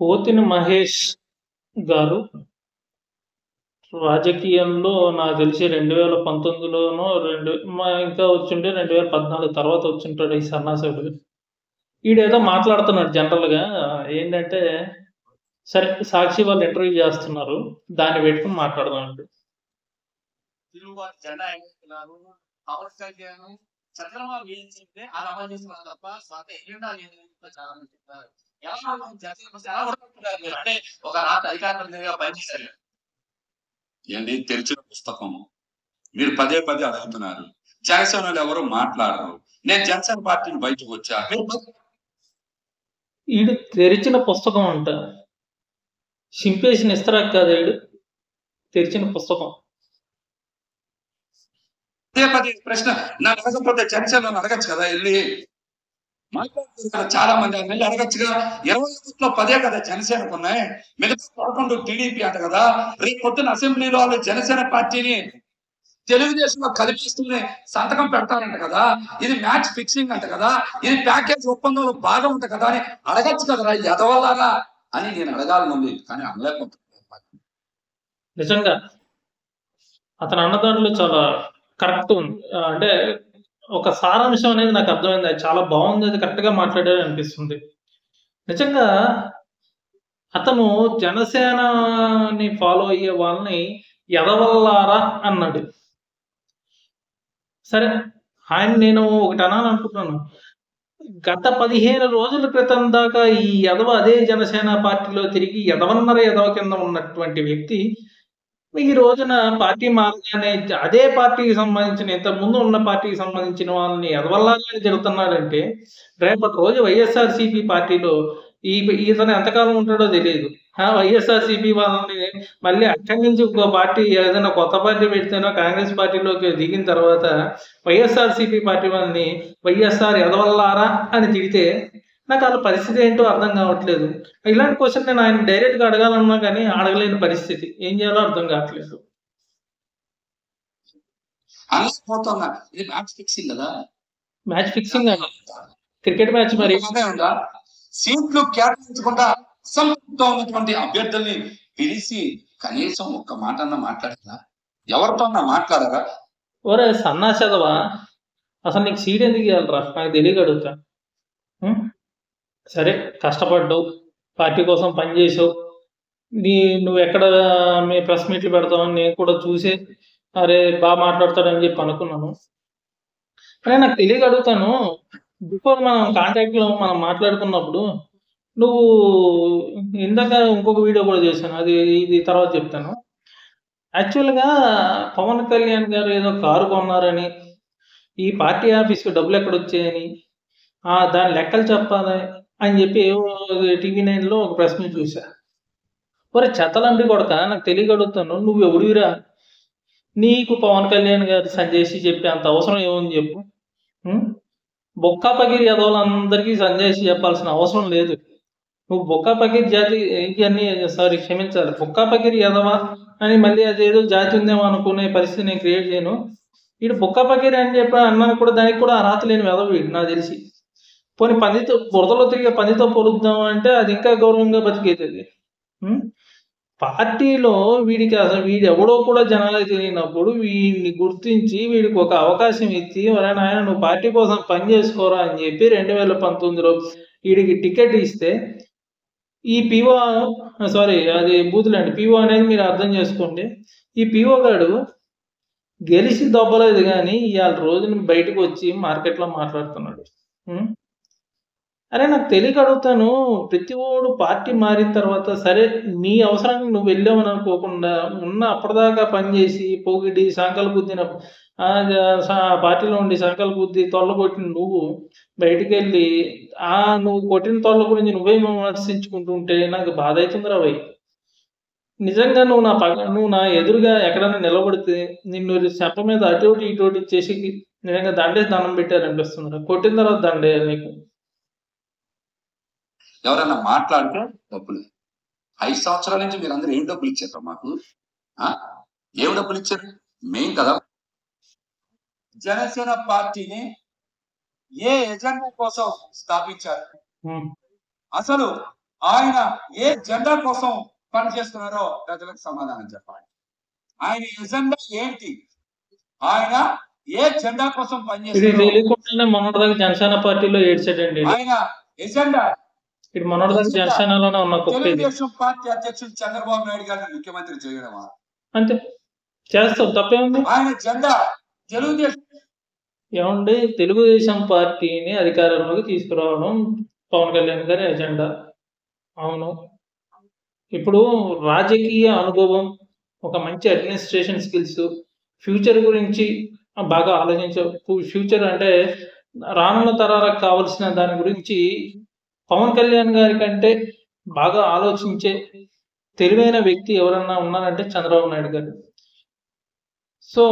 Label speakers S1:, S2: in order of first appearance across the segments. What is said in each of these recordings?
S1: పోతిన మహేష్ గారు రాజకీయంలో నాకు తెలిసి 2019లోనో ఇంకా వచ్చుంటే 2014 తర్వాత వచ్చుంటాడు ఈ సన్నాసుడు. ఈడేదో మాట్లాడుతున్నాడు జనరల్‌గా. ఏంటంటే, సరే సాక్షి వాళ్ళు ఇంటర్వ్యూ చేస్తున్నారు. దాన్ని పెట్టుకొని మాట్లాడదామండి.
S2: తిరుగుబాటు జెండా ఎగరేస్తున్నారు. పవన్ కళ్యాణ్ చంద్రబాబు ఏం చెప్తే అది అమలు చేస్తున్నారు తప్ప స్వంత ఎజెండా లేదు చాలా మంది చెప్తారు. ఎలా ఎలా పడుతున్నారు మీరు? అంటే ఒక రాష్ట్ర అధికార ప్రతినిధిగా పనిచేశారు.
S3: ఏంటి తెరిచిన పుస్తకం మీరు పదే పదే అడుగుతున్నారు. జనసేనలు ఎవరు మాట్లాడరు. నేను జనసేన పార్టీని బయటకు వచ్చా.
S1: ఈడు తెరిచిన పుస్తకం అంట. సింపేసిన ఇస్తరాక్ కాదు ఈడు. తెరిచిన పుస్తకం.
S3: పదే పదే ప్రశ్న నన్ను అడగకపోతే జనసేనలు అడగచ్చు కదా వెళ్ళి మాట్లాడుతున్నారు. చాలా మంది వెళ్ళి అడగచ్చుగా. 21లో 10 కదా జనసేనకు ఉన్నాయి. మిగతా 11 టీడీపీ అంట కదా. రేపు పొద్దున అసెంబ్లీలో వాళ్ళు జనసేన పార్టీని తెలుగుదేశంలో కలిపిస్తూనే సంతకం పెడతారంట కదా. ఇది మ్యాచ్ ఫిక్సింగ్ అంట కదా. ఇది ప్యాకేజ్ ఒప్పందంలో భాగం అంట కదా అని అడగచ్చు కదరా ఎదవల్లారా అని నేను అడగాలని ఉంది. కానీ అనలేకపోతున్నాను.
S1: నిజంగా అతను అన్న దాంట్లో చాలా కరెక్ట్ ఉంది. అంటే ఒక సారాంశం అనేది నాకు అర్థమైంది. అది చాలా బాగుంది. అది కరెక్ట్ గా మాట్లాడారు అనిపిస్తుంది. నిజంగా అతను జనసేనని ఫాలో అయ్యే వాళ్ళని ఎదవల్లారా అన్నాడు. సరే ఆయన నేను ఒకటి అనాలనుకుంటున్నాను. గత 15 రోజుల క్రితం దాకా ఈ ఎదవ అదే జనసేన పార్టీలో తిరిగి ఎదవన్నర ఎదవ కింద ఉన్నటువంటి వ్యక్తి ఈ రోజున పార్టీ మారగానే అదే పార్టీకి సంబంధించిన ఇంత ముందు ఉన్న పార్టీకి సంబంధించిన వాళ్ళని ఎదవల్లాగానే జరుగుతున్నాడంటే రేపటి రోజు వైఎస్ఆర్సీపీ పార్టీలో ఇతను ఎంతకాలం ఉంటాడో తెలియదు. వైఎస్ఆర్సీపీ వాళ్ళని మళ్ళీ అక్కడి నుంచి ఇంకో పార్టీ ఏదైనా కొత్త పార్టీ పెడితేనో కాంగ్రెస్ పార్టీలోకి దిగిన తర్వాత వైఎస్ఆర్సీపీ పార్టీ వాళ్ళని వైఎస్ఆర్ ఎదవల్లారా అని తిడితే నాకు వాళ్ళ పరిస్థితి ఏంటో అర్థం కావట్లేదు. ఇలాంటి క్వశ్చన్ నేను ఆయన డైరెక్ట్ గా అడగాలన్నా కానీ అడగలేని పరిస్థితి. ఏం చేయాలో అర్థం కావట్లేదు.
S3: మ్యాచ్ ఫిక్సింగ్ కదా.
S1: మ్యాచ్ ఫిక్సింగ్ అన్న క్రికెట్ మ్యాచ్ మరి
S3: సీట్లు కేటాయించకుండా అసంతృప్తితో ఉన్నటువంటి అభ్యర్థుల్ని పిలిచి కనీసం ఒక్క మాట అన్నా మాట్లాడరా? ఎవరితో అన్నా మాట్లాడరా?
S1: ఓరే సన్నాసదవా, అసలు నీకు సీట్ ఎందుకు ఇవ్వాలరా? నాకు తెలియక అడుగుతా. సరే కష్టపడ్డావు, పార్టీ కోసం పనిచేసావు, నువ్వు ఎక్కడ మీ ప్రెస్ మీట్లు పెడతావు నేను కూడా చూసి అరే బాగా మాట్లాడతాడని చెప్పి అనుకున్నాను. అరే నాకు తెలియక అడుగుతాను, బిఫోర్ మనం కాంటాక్ట్ లో మనం మాట్లాడుకున్నప్పుడు నువ్వు ఇందాక ఇంకొక వీడియో కూడా చేశాను, అది ఇది తర్వాత చెప్తాను. యాక్చువల్గా పవన్ కళ్యాణ్ గారు ఏదో కారు కొన్నారని, ఈ పార్టీ ఆఫీస్కి డబ్బులు ఎక్కడ వచ్చాయని, దాని లెక్కలు చెప్పాలి అని చెప్పి టీవీ 9లో ఒక ప్రెస్ మీట్ చూసా. మరి చెత్తలండి కొడక నాకు తెలియగలుగుతాను, నువ్వు ఎవడివిరా? నీకు పవన్ కళ్యాణ్ గారు సంజయ్సి చెప్పే అంత అవసరం ఏముంది చెప్పు? బొక్కా పగిరి యదవులందరికీ సంజయ్సి చెప్పాల్సిన అవసరం లేదు. నువ్వు బొక్కా పగిరి జాతి ఇవన్నీ క్షమించాలి, బొక్కా పగిరి యదవా అని మళ్ళీ అదేదో జాతి ఉందేమో అనుకునే పరిస్థితి నేను క్రియేట్ చేయను. వీడు బొక్కా పగిరి అని చెప్పి అన్నాను కూడా, దానికి కూడా అర్హత లేని యదవ వీడు నాకు తెలిసి. పోనీ పందితో బురదలో తిరిగే పందితో పోలుద్దాం అంటే అది ఇంకా గౌరవంగా బతికేది. పార్టీలో వీడికి అసలు వీడు ఎవడో కూడా జనాలకు తెలియనప్పుడు వీడిని గుర్తించి వీడికి ఒక అవకాశం ఇచ్చి ఎవరైనా ఆయన నువ్వు పార్టీ కోసం పని చేసుకోరా అని చెప్పి 2019లో వీడికి టికెట్ ఇస్తే ఈ పిఓ అది బూతులండి, పిఓ అనేది మీరు అర్థం చేసుకోండి. ఈ పిఓ గాడు గెలిచి దొబ్బలేదు కానీ ఇవాళ రోజున బయటకు వచ్చి మార్కెట్లో మాట్లాడుతున్నాడు. అరే నాకు తెలియక అడుగుతాను, ప్రతి ఓడు పార్టీ మారిన తర్వాత సరే నీ అవసరానికి నువ్వు వెళ్ళావని అనుకోకుండా ఉన్న అప్పటిదాకా పనిచేసి పోగిడి సంకలు గుద్దిన పార్టీలో ఉండి సంకలు గుద్ది తొల్ల కొట్టిన నువ్వు బయటికి వెళ్ళి నువ్వు కొట్టిన తొల్ల గురించి నువ్వే విమర్శించుకుంటుంటే నాకు బాధ అవుతుందిరా భయ్. నిజంగా నువ్వు నా ఎదురుగా ఎక్కడైనా నిలబడితే నిన్ను చెప్ప మీద అటోటి ఇటోటి చేసి నిజంగా దండేసి దండం పెట్టారనిపిస్తుంది. కొట్టిన తర్వాత దండే నీకు.
S3: ఎవరైనా మాట్లాడితే డబ్బులు 5 సంవత్సరాల నుంచి మీరు అందరూ ఏం డబ్బులు ఇచ్చారు మాకు? ఏం డబ్బులు ఇచ్చారు? మెయిన్ కదా
S2: జనసేన పార్టీని ఏ ఎజెండా కోసం స్థాపించారు? అసలు
S3: ఆయన ఏ జెండా కోసం పనిచేస్తున్నారో ప్రజలకు సమాధానం చెప్పాలి. ఆయన ఎజెండా ఏంటి? ఆయన ఏ జెండా కోసం
S1: ఇది
S3: పనిచేస్తున్నారో
S1: తెలియకుండానే మొన్నటిదాకా జనసేన పార్టీలో ఏడ్చాడండి.
S3: ఆయన ఎజెండా
S1: ఇది మొన్నటిదాకా జనసేనలోనే ఉన్న కుక్క ఇది.
S3: తెలుగుదేశం పార్టీ అధ్యక్షుడు చంద్రబాబు నాయుడు గారిని ముఖ్యమంత్రి చేయడమా?
S1: అంతే చేస్తాం, తప్పేముంది?
S3: ఆయన జెండా తెలుగుదేశం
S1: ఏమండి, తెలుగుదేశం పార్టీని అధికారంలోకి తీసుకురావడం పవన్ కళ్యాణ్ గారి ఎజెండా. అవును, ఇప్పుడు రాజకీయ అనుభవం, ఒక మంచి అడ్మినిస్ట్రేషన్ స్కిల్స్, ఫ్యూచర్ గురించి బాగా ఆలోచించే, ఫ్యూచర్ అంటే రానున్న తరాలకు కావలసిన దాని గురించి పవన్ కళ్యాణ్ గారి కంటే బాగా ఆలోచించే తెలివైన వ్యక్తి ఎవరన్నా ఉన్నారంటే చంద్రబాబు నాయుడు గారు. సో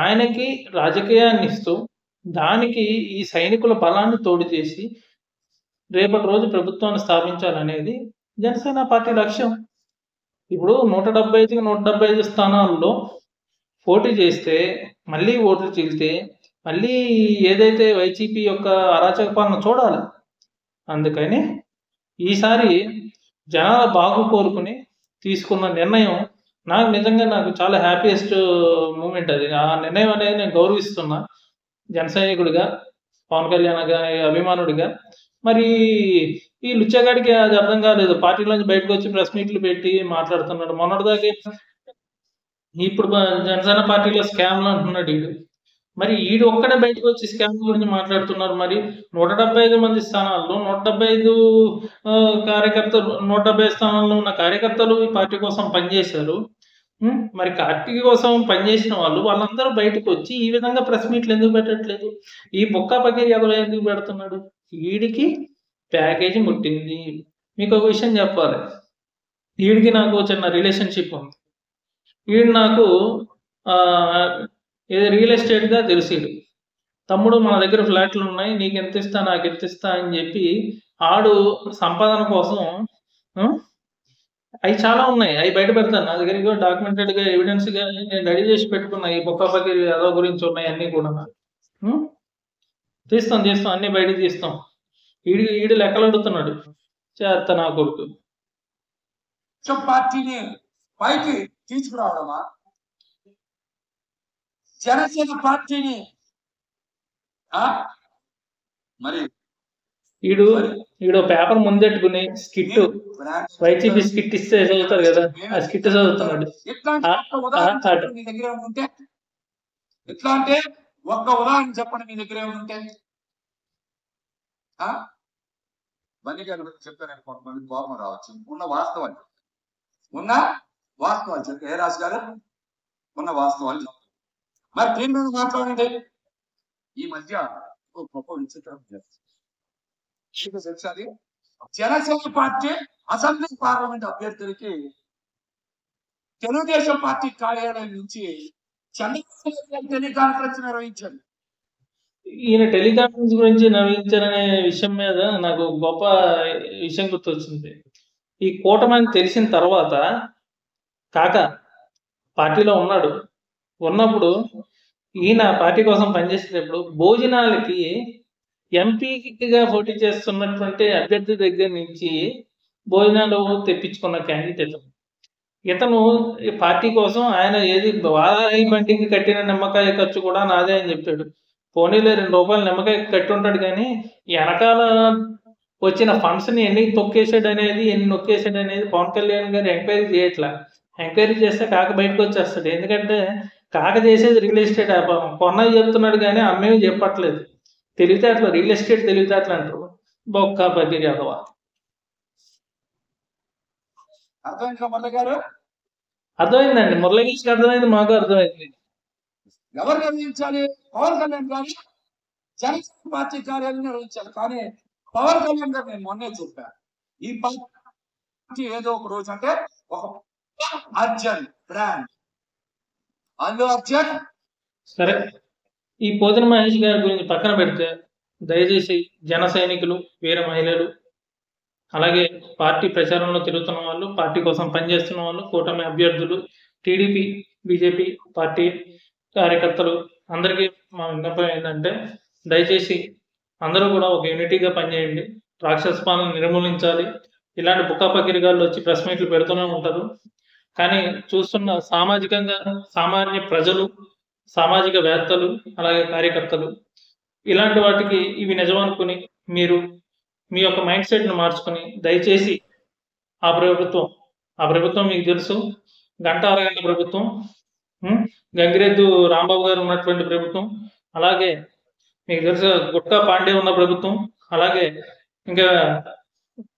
S1: ఆయనకి రాజకీయాన్ని ఇస్తూ దానికి ఈ సైనికుల బలాన్ని తోడు చేసి రేపటి రోజు ప్రభుత్వాన్ని స్థాపించాలనేది జనసేన పార్టీ లక్ష్యం. ఇప్పుడు 175కి 175 స్థానాల్లో పోటీ చేస్తే మళ్ళీ ఓట్లు చీలితే మళ్ళీ ఏదైతే వైసీపీ యొక్క అరాచక పాలన చూడాలి. అందుకని ఈసారి జనాల బాగు కోరుకుని తీసుకున్న నిర్ణయం నాకు చాలా హ్యాపీయెస్ట్ మూమెంట్ అది. ఆ నిర్ణయం అనేది నేను గౌరవిస్తున్నా జన సైనికుడిగా, పవన్ కళ్యాణ్ గారి అభిమానుడిగా. మరి ఈ లుచ్చగాడికి అది అర్థం కాలేదు. పార్టీలోంచి బయటకు వచ్చి ప్రెస్ మీట్లు పెట్టి మాట్లాడుతున్నాడు. మొన్నటిదాకా ఇప్పుడు జనసేన పార్టీలో స్కామ్లు అంటున్నాడు వీడు. మరి ఈడు ఒక్కడే బయటకు వచ్చి స్కామ్ గురించి మాట్లాడుతున్నారు. మరి 175 మంది స్థానాల్లో 175 కార్యకర్తలు, 170 స్థానాల్లో ఉన్న కార్యకర్తలు ఈ పార్టీ కోసం పనిచేశారు. మరి పార్టీ కోసం పనిచేసిన వాళ్ళందరూ బయటకు వచ్చి ఈ విధంగా ప్రెస్ మీట్లు ఎందుకు పెట్టట్లేదు? ఈ బొక్క పకేరి ఎవరు ఎందుకు పెడుతున్నాడు? వీడికి ప్యాకేజీ ముట్టింది. మీకు ఒక విషయం చెప్పాలి, వీడికి నాకు చిన్న రిలేషన్షిప్ ఉంది. వీడు నాకు ఏదో రియల్ ఎస్టేట్ గా తెలిసిడు. తమ్ముడు మన దగ్గర ఫ్లాట్లు ఉన్నాయి, నీకు ఎంత ఇస్తా నాకు ఎంత ఇస్తా అని చెప్పి ఆడు సంపాదన కోసం అవి చాలా ఉన్నాయి, అవి బయట పెడతాను. నా దగ్గర డాక్యుమెంటెడ్ గా ఎవిడెన్స్ గా నేను రెడీ చేసి పెట్టుకున్నా. ఈ బొక్క పకిరి అదో గురించి ఉన్నాయి అన్ని కూడా తీస్తాం అన్ని బయట తీస్తాం. ఈడు లెక్కలు అడుగుతున్నాడు చేత నా కొడుకు.
S3: పార్టీని పైకి తీసుకురావడమా? జనసేన పార్టీని మరి
S1: ఈడు పేపర్ ముందెట్టుకుని స్కిట్, వైసీపీ స్కిట్ ఇస్తే చదువుతారు కదా, ఆ స్కిట్ చదువుతున్నాడు.
S3: ఎట్లా అంటే ఒక్క ఉదాహరణ చెప్పండి మీ దగ్గర ఏముంటే. బన్నీ గారి గురించి చెప్పాను, కొంతమంది కోపం రావచ్చు. ఉన్న వాస్తవాలు చెప్పి ఏ రాజు గారు ఉన్న వాస్తవాలు చెప్పారు. మరి దీని మీద మాట్లాడండి. ఈ మధ్య గొప్ప విచిత్రం తెలుసది, జనసేన పార్టీ అసెంబ్లీ పార్లమెంట్ అభ్యర్థులకి తెలుగుదేశం పార్టీ కార్యాలయం నుంచి చంద్రబాబు టెలికాన్ఫరెన్స్ నిర్వహించారు.
S1: ఈయన టెలికాన్ఫరెన్స్ గురించి నిర్వహించారనే విషయం మీద నాకు గొప్ప విషయం గుర్తొచ్చింది. ఈ కూటమి తెలిసిన తర్వాత కాక పార్టీలో ఉన్నప్పుడు ఈయన పార్టీ కోసం పనిచేసేటప్పుడు భోజనాలకి ఎంపీగా పోటీ చేస్తున్నటువంటి అభ్యర్థి దగ్గర నుంచి భోజనాలు తెప్పించుకున్న క్యాండిడేట్ ఇతను. పార్టీ కోసం ఆయన ఏది వారాహి బండికి కట్టిన నిమ్మకాయ ఖర్చు కూడా నాదే అని చెప్పాడు. పోనీలే 2 రూపాయలు నిమ్మకాయ కట్టి ఉంటాడు, కానీ వెనకాల వచ్చిన ఫండ్స్ ని ఎన్ని నొక్కేసాడు అనేది పవన్ కళ్యాణ్ గారు ఎంక్వైరీ చేయట్లా. ఎంక్వైరీ చేస్తే కాక బయటకు వచ్చేస్తాడు. ఎందుకంటే కాక చేసేది రియల్ ఎస్టేట్ వ్యాపారం. కొన్నవి చెప్తున్నాడు కానీ అమ్మేవి చెప్పట్లేదు. తెలివితేటలు, రియల్ ఎస్టేట్ తెలివితేటలు అంటారు. బొక్క బగిరి అదవా. అర్థమైందండి, మురళీకి అర్థమైంది, మాకు అర్థమైంది.
S3: ఎవరు నిర్వహించాలి? పవన్ కళ్యాణ్ గారు జనసేన పార్టీ కార్యాలయం నిర్వహించాలి. కానీ పవన్ కళ్యాణ్ గారు నేను మొన్నే చెప్పాను, ఈ పార్టీ ఏదో ఒక రోజు అంటే ఒక అర్జున్ బ్రాండ్ అల్లు అర్జున్.
S1: సరే, ఈ పోతన మహేష్ గారి గురించి పక్కన పెడితే దయచేసి జన సైనికులు, వీర మహిళలు, అలాగే పార్టీ ప్రచారంలో తిరుగుతున్న వాళ్ళు, పార్టీ కోసం పనిచేస్తున్న వాళ్ళు, కూటమి అభ్యర్థులు, టీడీపీ బీజేపీ పార్టీ కార్యకర్తలు అందరికీ మా విన్నపం ఏంటంటే దయచేసి అందరూ కూడా ఒక యూనిటీగా పనిచేయండి. రాక్షస పాలన నిర్మూలించాలి. ఇలాంటి బుక్కాపకిరిగాళ్ళు వచ్చి ప్రెస్ మీట్లు పెడుతూనే ఉంటారు. కానీ చూస్తున్న సామాజికంగా సామాన్య ప్రజలు, సామాజిక వేత్తలు, అలాగే కార్యకర్తలు ఇలాంటి వాటికి ఇవి నిజమనుకుని మీరు మీ యొక్క మైండ్ సెట్ను మార్చుకొని దయచేసి ఆ ప్రభుత్వం మీకు తెలుసు, గంట అరగంట ప్రభుత్వం, గంగిరెద్దు రాంబాబు గారు ఉన్నటువంటి ప్రభుత్వం, అలాగే మీకు తెలుసు గుట్కా పాండే ఉన్న ప్రభుత్వం, అలాగే ఇంకా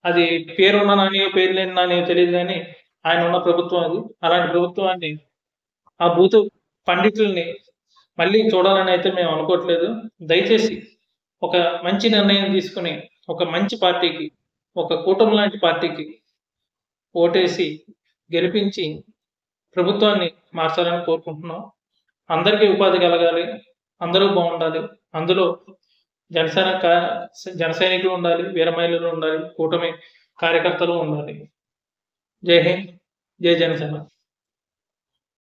S1: అది పేరున్న నానియో పేరు లేని నానియో తెలియదు కానీ ఆయన ఉన్న ప్రభుత్వం అది. అలాంటి ప్రభుత్వాన్ని ఆ బూతు పండితుల్ని మళ్ళీ చూడాలని అయితే మేము అనుకోవట్లేదు. దయచేసి ఒక మంచి నిర్ణయం తీసుకుని ఒక మంచి పార్టీకి, ఒక కూటమి లాంటి పార్టీకి ఓటేసి గెలిపించి ప్రభుత్వాన్ని మార్చాలని కోరుకుంటున్నాం. అందరికీ ఉపాధి కలగాలి, అందరూ బాగుండాలి. అందులో జన సైనికులు ఉండాలి, వీర మహిళలు ఉండాలి, కూటమి కార్యకర్తలు ఉండాలి. జై హింద్, జై జనసేన.